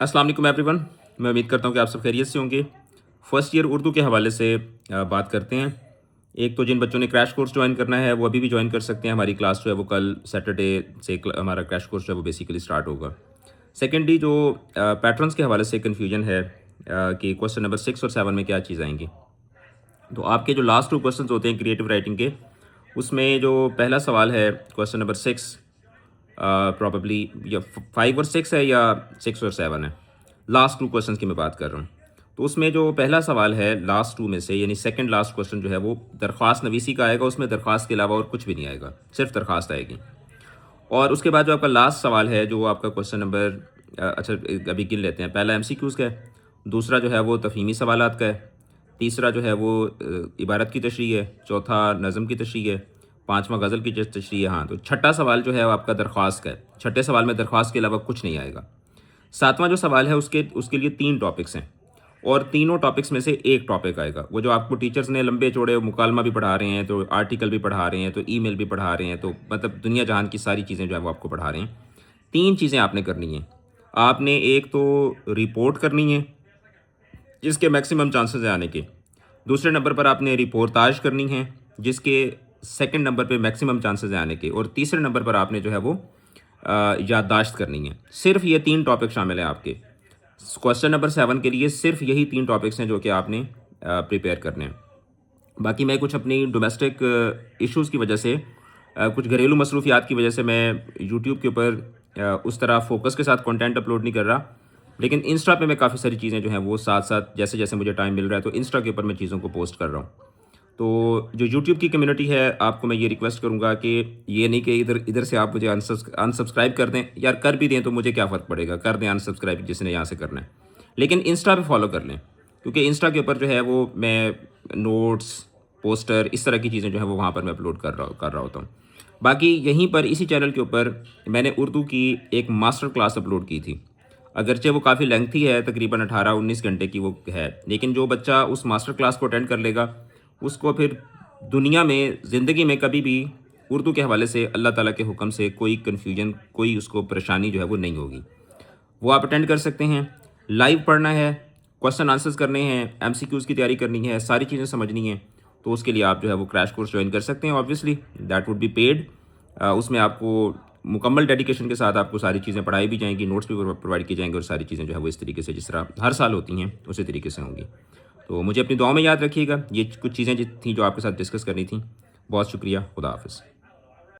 अस्सलाम वालेकुम एवरीवन। मैं उम्मीद करता हूँ कि आप सब खैरियत से होंगे। फ़र्स्ट ईयर उर्दू के हवाले से बात करते हैं। एक तो जिन बच्चों ने क्रैश कोर्स ज्वाइन करना है वो अभी भी ज्वाइन कर सकते हैं। हमारी क्लास जो है वो कल सैटरडे से हमारा क्रैश कोर्स जो है वो बेसिकली स्टार्ट होगा। सेकेंडली जो पैटर्न्स के हवाले से कन्फ्यूजन है कि क्वेश्चन नंबर 6 और 7 में क्या चीज़ आएंगी। तो आपके जो लास्ट 2 क्वेश्चन होते हैं क्रिएटिव राइटिंग के, उसमें जो पहला सवाल है क्वेश्चन नंबर 6 प्रॉबेबली या 5 और 6 है या 6 और 7 है। लास्ट 2 क्वेश्चंस की मैं बात कर रहा हूँ। तो उसमें जो पहला सवाल है लास्ट 2 में से, यानी सेकंड लास्ट क्वेश्चन जो है वो दरख्वास्त नवीसी का आएगा। उसमें दरख्वास्त के अलावा और कुछ भी नहीं आएगा, सिर्फ दरख्वास्त आएगी। और उसके बाद जो आपका लास्ट सवाल है जो आपका क्वेश्चन नंबर अच्छा अभी गिन लेते हैं। पहला एमसीक्यूज़ का है, दूसरा जो है वो तफ़हीमी सवालात का है, तीसरा जो है वो इबारत की तशरीह है, चौथा नज़म की तशरीह है, पाँचवा गज़ल की तशरीह है। हाँ, तो छठा सवाल जो है वो आपका दरख्वास्त का है। छठे सवाल में दरख्वास्त के अलावा कुछ नहीं आएगा। सातवां जो सवाल है उसके लिए 3 टॉपिक्स हैं और तीनों टॉपिक्स में से एक टॉपिक आएगा। वो जो आपको टीचर्स ने लंबे चौड़े मुकालमा भी पढ़ा रहे हैं, तो आर्टिकल भी पढ़ा रहे हैं, तो ईमेल भी पढ़ा रहे हैं, तो मतलब दुनिया जहान की सारी चीज़ें जो है वो आपको पढ़ा रहे हैं। 3 चीज़ें आपने करनी हैं। आपने एक तो रिपोर्ट करनी है जिसके मैक्सिमम चांसेस हैं आने के। दूसरे नंबर पर आपने रिपोर्टाज करनी है जिसके सेकंड नंबर पे मैक्सिमम चांसेस हैं आने के। और तीसरे नंबर पर आपने जो है वो याददाश्त करनी है। सिर्फ ये 3 टॉपिक शामिल हैं आपके क्वेश्चन नंबर 7 के लिए। सिर्फ यही 3 टॉपिक्स हैं जो कि आपने प्रिपेयर करने हैं। बाकी मैं कुछ अपनी डोमेस्टिक इश्यूज़ की वजह से, कुछ घरेलू मसरूफियात की वजह से मैं यूट्यूब के ऊपर उस तरह फोकस के साथ कंटेंट अपलोड नहीं कर रहा। लेकिन इंस्टा पे मैं काफ़ी सारी चीज़ें जो हैं वो साथ साथ जैसे जैसे मुझे टाइम मिल रहा है तो इंस्टा के ऊपर मैं चीज़ों को पोस्ट कर रहा हूँ। तो जो यूट्यूब की कम्युनिटी है, आपको मैं ये रिक्वेस्ट करूँगा कि ये नहीं कि इधर इधर से आप मुझे अनसब्सक्राइब कर दें। यार कर भी दें तो मुझे क्या फ़र्क पड़ेगा, कर दें अनसब्सक्राइब जिसने यहाँ से करना है। लेकिन इंस्टा पे फॉलो कर लें, क्योंकि इंस्टा के ऊपर जो है वो मैं नोट्स, पोस्टर, इस तरह की चीज़ें जो है वो वहाँ पर मैं अपलोड कर रहा होता हूँ। बाकी यहीं पर इसी चैनल के ऊपर मैंने उर्दू की एक मास्टर क्लास अपलोड की थी। अगरचे वो काफ़ी लेंथी है, तकरीबन 18-19 घंटे की वो है, लेकिन जो बच्चा उस मास्टर क्लास को अटेंड कर लेगा उसको फिर दुनिया में, ज़िंदगी में कभी भी उर्दू के हवाले से अल्लाह ताला के हुक्म से कोई कन्फ्यूजन, कोई उसको परेशानी जो है वो नहीं होगी। वो आप अटेंड कर सकते हैं। लाइव पढ़ना है, क्वेश्चन आंसर्स करने हैं, एमसीक्यूज़ की तैयारी करनी है, सारी चीज़ें समझनी है, तो उसके लिए आप जो है वो क्रैश कोर्स ज्वाइन कर सकते हैं। Obviously that would be paid. उसमें आपको मुकम्मल डेडिकेशन के साथ आपको सारी चीज़ें पढ़ाई भी जाएंगी, नोट्स भी प्रोवाइड किए जाएंगे और सारी चीज़ें जो है वो इस तरीके से जिस तरह हर साल होती हैं उसी तरीके से होंगी। तो मुझे अपनी दुआ में याद रखिएगा। ये कुछ चीज़ें थी जो आपके साथ डिस्कस करनी थी। बहुत शुक्रिया। खुदा हाफ़िज़।